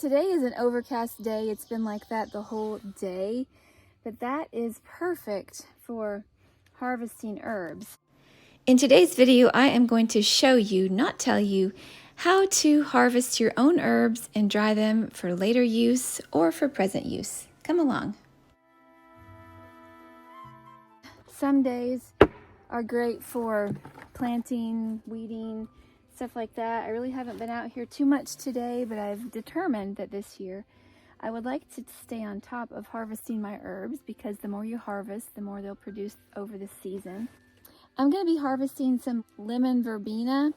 Today is an overcast day. It's been like that the whole day, but that is perfect for harvesting herbs. In today's video, I am going to show you, not tell you, how to harvest your own herbs and dry them for later use or for present use. Come along. Some days are great for planting, weeding, stuff like that. I really haven't been out here too much today, but I've determined that this year I would like to stay on top of harvesting my herbs, because the more you harvest, the more they'll produce over the season. I'm going to be harvesting some lemon verbena,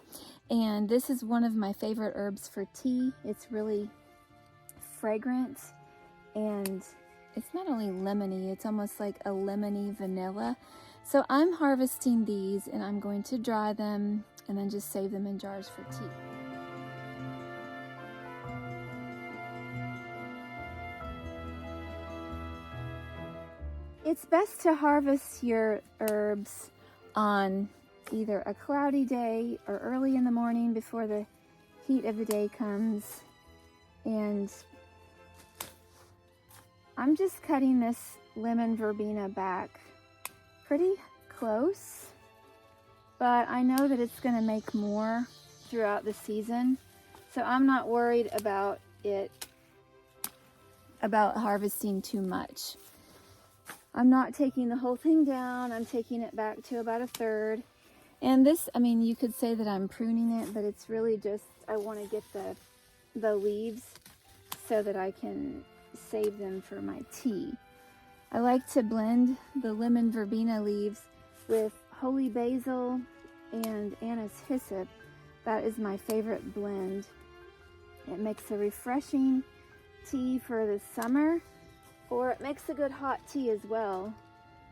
and this is one of my favorite herbs for tea. It's really fragrant, and it's not only lemony, it's almost like a lemony vanilla. So I'm harvesting these, and I'm going to dry them and then just save them in jars for tea. It's best to harvest your herbs on either a cloudy day or early in the morning before the heat of the day comes. And I'm just cutting this lemon verbena back pretty close, but I know that it's going to make more throughout the season, so I'm not worried about harvesting too much. I'm not taking the whole thing down. I'm taking it back to about a third. And this, I mean, you could say that I'm pruning it, but it's really just, I want to get the leaves so that I can save them for my tea. I like to blend the lemon verbena leaves with holy basil and Anise Hyssop. That is my favorite blend. It makes a refreshing tea for the summer, or it makes a good hot tea as well.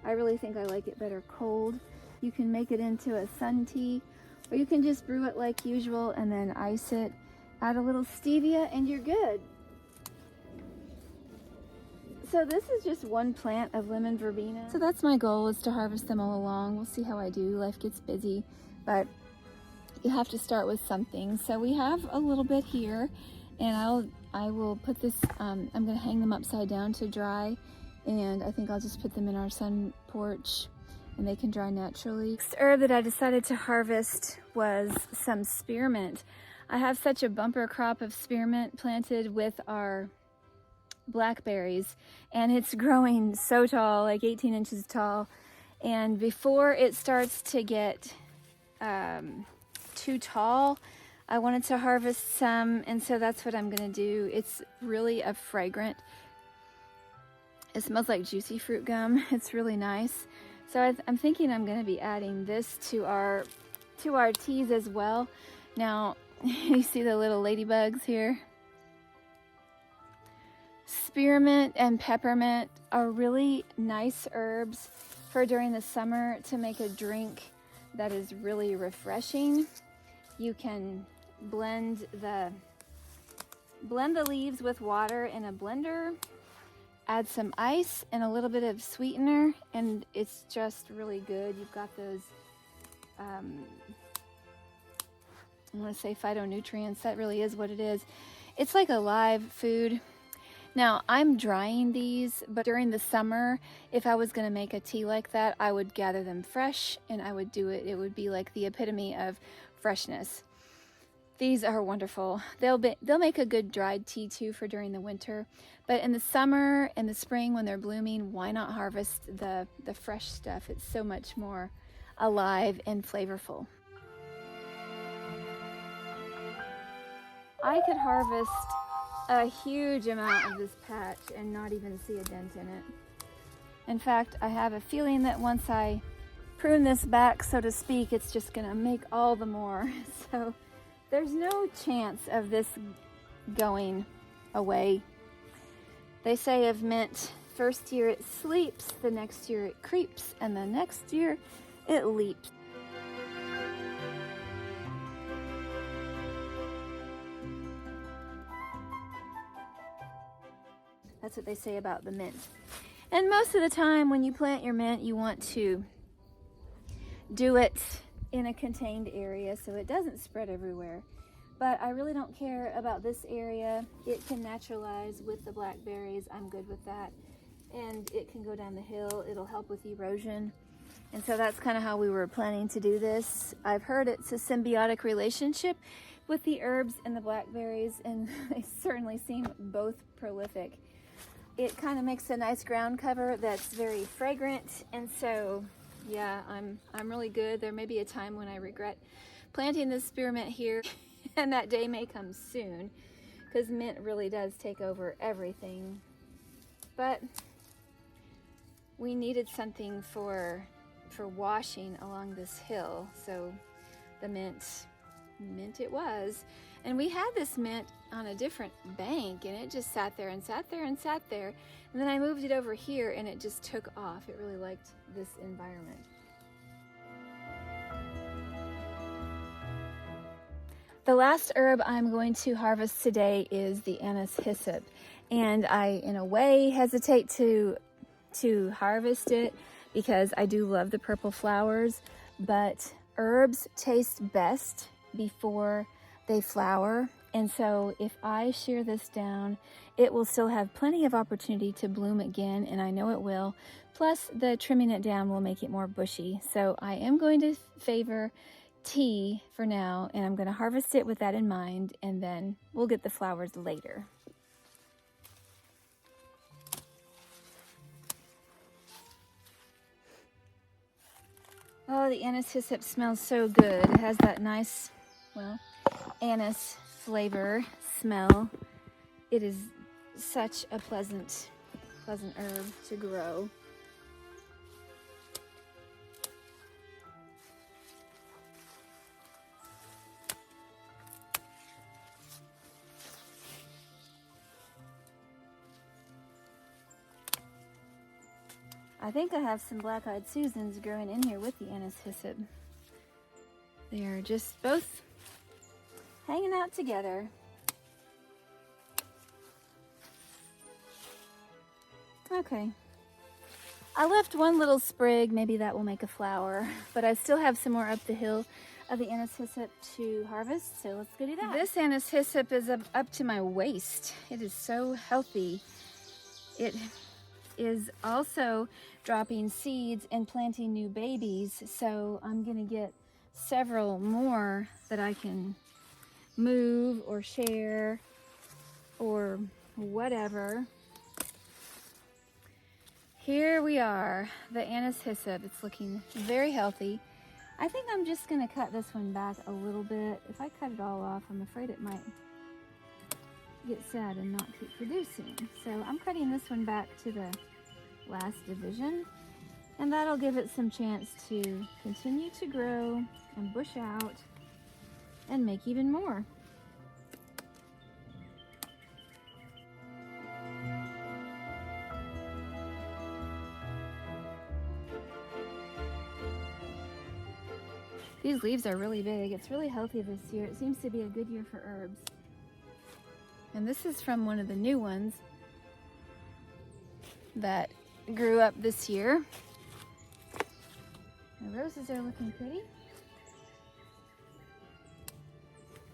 I really think I like it better cold. You can make it into a sun tea, or you can just brew it like usual and then ice it, add a little stevia, and you're good. So this is just one plant of lemon verbena. So that's my goal, is to harvest them all along. We'll see how I do. Life gets busy, but you have to start with something. So we have a little bit here, and I will put this, I'm going to hang them upside down to dry, and I think I'll just put them in our sun porch and they can dry naturally. Next herb that I decided to harvest was some spearmint. I have such a bumper crop of spearmint planted with our blackberries, and it's growing so tall, like 18 inches tall, and before it starts to get too tall, I wanted to harvest some, and so that's what I'm gonna do. It's really a fragrant, it smells like juicy fruit gum. It's really nice. So I'm thinking I'm gonna be adding this to our teas as well. Now, you see the little ladybugs here? Spearmint and peppermint are really nice herbs for during the summer to make a drink that is really refreshing. You can blend the leaves with water in a blender, add some ice and a little bit of sweetener, and it's just really good. You've got those, I want to say phytonutrients. That really is what it is. It's like a live food. Now, I'm drying these, but during the summer, if I was going to make a tea like that, I would gather them fresh and I would do it. It would be like the epitome of freshness. These are wonderful. They'll make a good dried tea too for during the winter. But in the summer and the spring when they're blooming, why not harvest the fresh stuff? It's so much more alive and flavorful. I could harvest a huge amount of this patch and not even see a dent in it. In fact, I have a feeling that once I prune this back, so to speak, it's just gonna make all the more. So there's no chance of this going away. They say of mint, first year it sleeps, the next year it creeps, and the next year it leaps. That's what they say about the mint. And most of the time when you plant your mint, you want to do it in a contained area so it doesn't spread everywhere. but I really don't care about this area. It can naturalize with the blackberries. I'm good with that. And it can go down the hill. It'll help with erosion. And so that's kind of how we were planning to do this. I've heard it's a symbiotic relationship with the herbs and the blackberries, and they certainly seem both prolific. It kind of makes a nice ground cover that's very fragrant, and so yeah, I'm really good. There may be a time when I regret planting this spearmint here, and that day may come soon, because mint really does take over everything. But we needed something for washing along this hill, so the mint it was. And we had this mint on a different bank, and it just sat there and sat there and sat there, and then I moved it over here and it just took off. It really liked this environment. The last herb I'm going to harvest today is the Anise Hyssop, and I in a way hesitate to harvest it because I do love the purple flowers, but herbs taste best before they flower, and so if I shear this down, it will still have plenty of opportunity to bloom again, and I know it will. Plus, the trimming it down will make it more bushy. So I am going to favor tea for now, and I'm going to harvest it with that in mind, and then we'll get the flowers later. Oh, the Anise Hyssop smells so good. It has that nice, well, anise flavor smell. It is such a pleasant herb to grow. I think I have some black-eyed Susans growing in here with the Anise Hyssop. They are just both hanging out together. Okay. I left one little sprig, maybe that will make a flower, but I still have some more up the hill of the Anise Hyssop to harvest, so let's go do that. This Anise Hyssop is up to my waist. It is so healthy. It is also dropping seeds and planting new babies, so I'm gonna get several more that I can move or share or whatever. Here we are, the Anise Hyssop. It's looking very healthy. I think I'm just gonna cut this one back a little bit. If I cut it all off, I'm afraid it might get sad and not keep producing. So I'm cutting this one back to the last division, and that'll give it some chance to continue to grow and bush out and make even more. These leaves are really big. It's really healthy this year. It seems to be a good year for herbs. And this is from one of the new ones that grew up this year. The roses are looking pretty.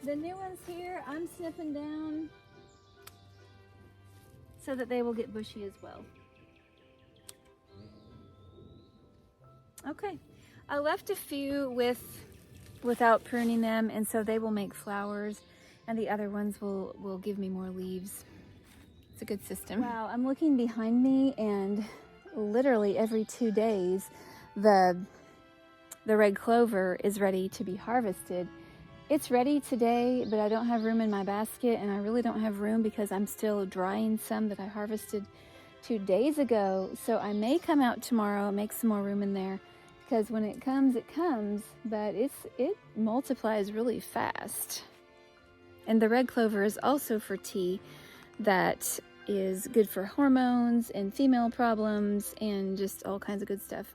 The new ones here, I'm snipping down so that they will get bushy as well. Okay, I left a few without pruning them, and so they will make flowers, and the other ones will give me more leaves. It's a good system. Wow, I'm looking behind me, and literally every 2 days, the red clover is ready to be harvested. It's ready today, but I don't have room in my basket, and I really don't have room because I'm still drying some that I harvested 2 days ago. So I may come out tomorrow and make some more room in there, because when it comes, but it multiplies really fast. And the red clover is also for tea that is good for hormones and female problems and just all kinds of good stuff.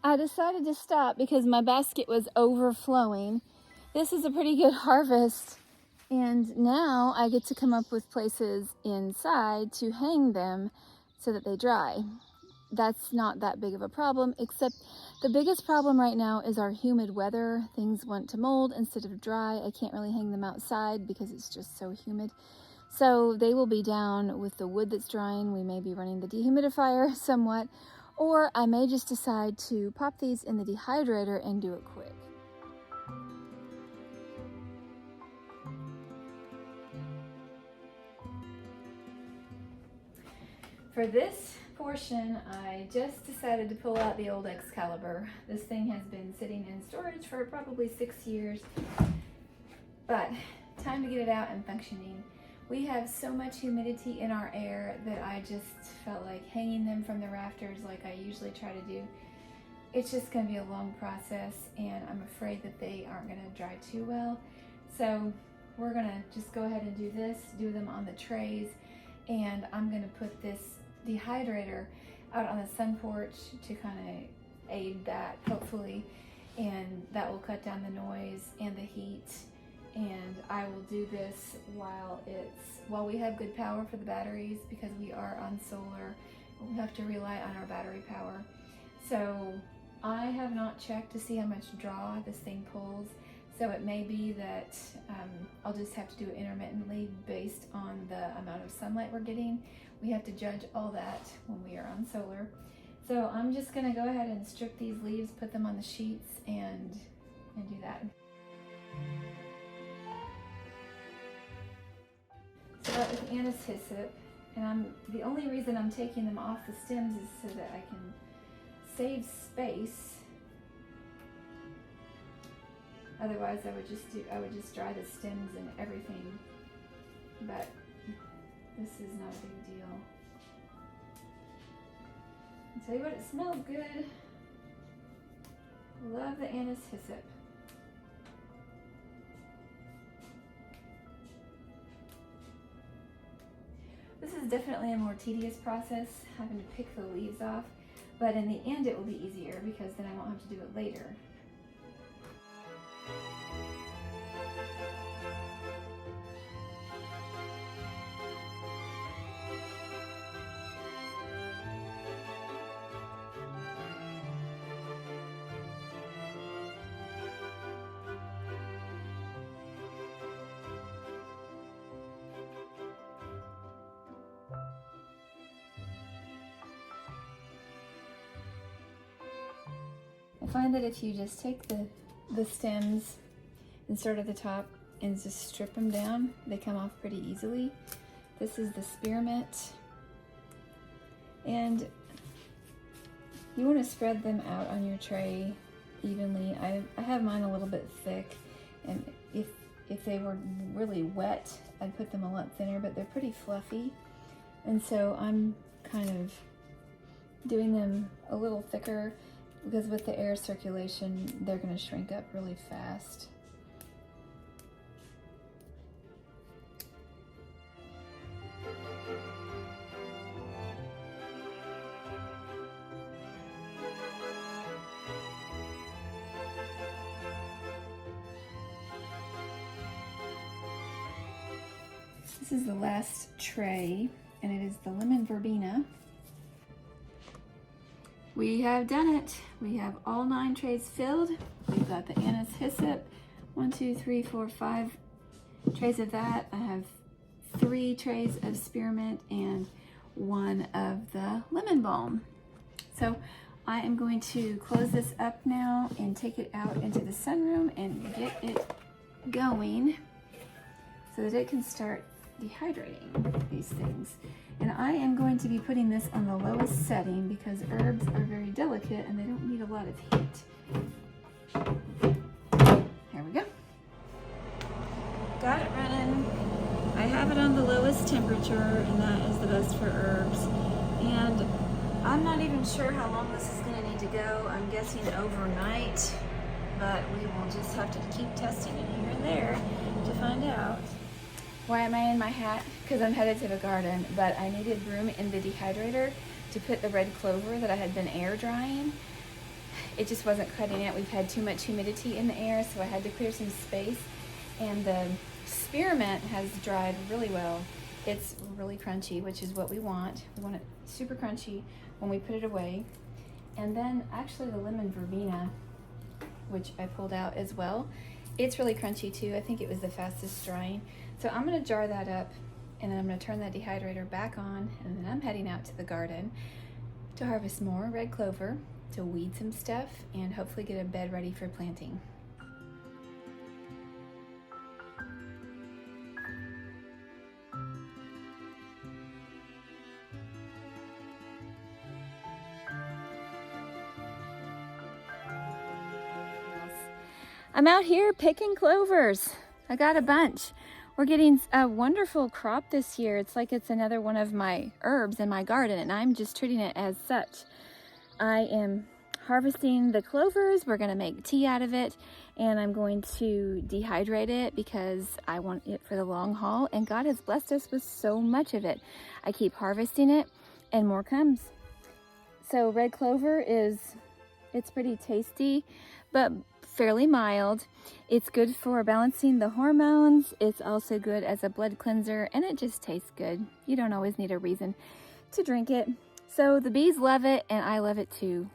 I decided to stop because my basket was overflowing. This is a pretty good harvest, and now I get to come up with places inside to hang them so that they dry. That's not that big of a problem, except The biggest problem right now is our humid weather. Things want to mold instead of dry. I can't really hang them outside because it's just so humid. So they will be down with the wood that's drying. We may be running the dehumidifier somewhat, or I may just decide to pop these in the dehydrator and do it quick. For this portion, I just decided to pull out the old Excalibur. This thing has been sitting in storage for probably 6 years, but time to get it out and functioning. We have so much humidity in our air that I just felt like hanging them from the rafters like I usually try to do. It's just going to be a long process, and I'm afraid that they aren't going to dry too well. So we're going to just go ahead and do this, do them on the trays, and I'm going to put this dehydrator out on the sun porch to kind of aid that, hopefully, and that will cut down the noise and the heat. And I will do this while we have good power for the batteries, because we are on solar. We have to rely on our battery power. So I have not checked to see how much draw this thing pulls. So it may be that I'll just have to do it intermittently based on the amount of sunlight we're getting. We have to judge all that when we are on solar. So I'm just gonna go ahead and strip these leaves, put them on the sheets, and do that. Start with Anise Hyssop, and the only reason I'm taking them off the stems is so that I can save space. Otherwise, I would just dry the stems and everything. But this is not a big deal. I'll tell you what, it smells good. Love the Anise Hyssop. This is definitely a more tedious process, having to pick the leaves off, but in the end it will be easier because then I won't have to do it later. I find that if you just take the stems and start at the top and just strip them down, they come off pretty easily. This is the Spearmint, and you want to spread them out on your tray evenly. I have mine a little bit thick, and if they were really wet, I'd put them a lot thinner, but they're pretty fluffy, and so I'm kind of doing them a little thicker, because with the air circulation, they're going to shrink up really fast. This is the last tray, and it is the lemon verbena. We have done it. We have all 9 trays filled. We've got the Anise Hyssop, 1, 2, 3, 4, 5 trays of that. I have 3 trays of spearmint and 1 of the lemon balm. So I am going to close this up now and take it out into the sunroom and get it going so that it can start dehydrating these things. And I am going to be putting this on the lowest setting because herbs are very delicate and they don't need a lot of heat. Here we go. Got it running. I have it on the lowest temperature, and that is the best for herbs. And I'm not even sure how long this is going to need to go. I'm guessing overnight, but we will just have to keep testing it here and there to find out. Why am I in my hat? Because I'm headed to the garden, but I needed room in the dehydrator to put the red clover that I had been air drying. It just wasn't cutting it. We've had too much humidity in the air, so I had to clear some space. And the spearmint has dried really well. It's really crunchy, which is what we want. We want it super crunchy when we put it away. And then actually the lemon verbena, which I pulled out as well. It's really crunchy too. I think it was the fastest drying. So I'm gonna jar that up, and then I'm gonna turn that dehydrator back on, and then I'm heading out to the garden to harvest more red clover, to weed some stuff, and hopefully get a bed ready for planting. I'm out here picking clovers. I got a bunch. We're getting a wonderful crop this year. It's like it's another one of my herbs in my garden, and I'm just treating it as such. I am harvesting the clovers. We're gonna make tea out of it, and I'm going to dehydrate it because I want it for the long haul, and God has blessed us with so much of it. I keep harvesting it, and more comes. So red clover it's pretty tasty, but fairly mild. It's good for balancing the hormones. It's also good as a blood cleanser, and it just tastes good. You don't always need a reason to drink it. So the bees love it, and I love it too.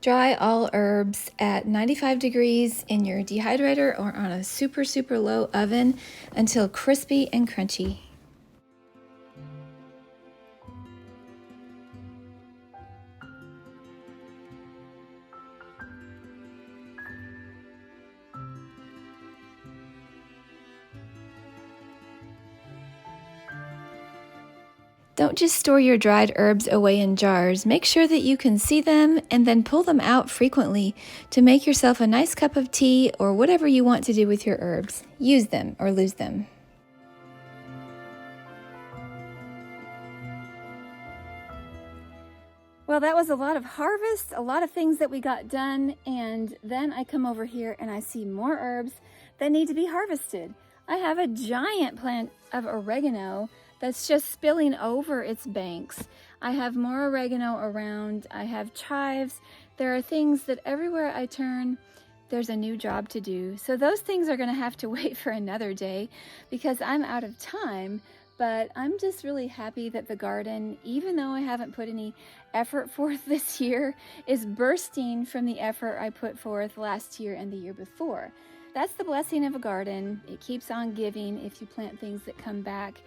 Dry all herbs at 95 degrees in your dehydrator or on a super, super low oven until crispy and crunchy. Don't just store your dried herbs away in jars. Make sure that you can see them and then pull them out frequently to make yourself a nice cup of tea or whatever you want to do with your herbs. Use them or lose them. Well, that was a lot of harvest, a lot of things that we got done, and then I come over here and I see more herbs that need to be harvested. I have a giant plant of oregano that's just spilling over its banks. I have more oregano around. I have chives. There are things that everywhere I turn, there's a new job to do. So those things are gonna have to wait for another day because I'm out of time, but I'm just really happy that the garden, even though I haven't put any effort forth this year, is bursting from the effort I put forth last year and the year before. That's the blessing of a garden. It keeps on giving if you plant things that come back.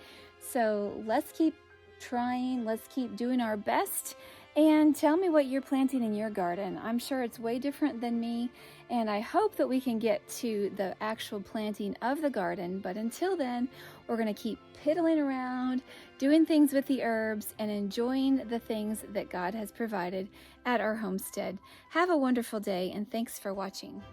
So let's keep trying, let's keep doing our best, and tell me what you're planting in your garden. I'm sure it's way different than me, and I hope that we can get to the actual planting of the garden. But until then, we're gonna keep piddling around, doing things with the herbs, and enjoying the things that God has provided at our homestead. Have a wonderful day, and thanks for watching.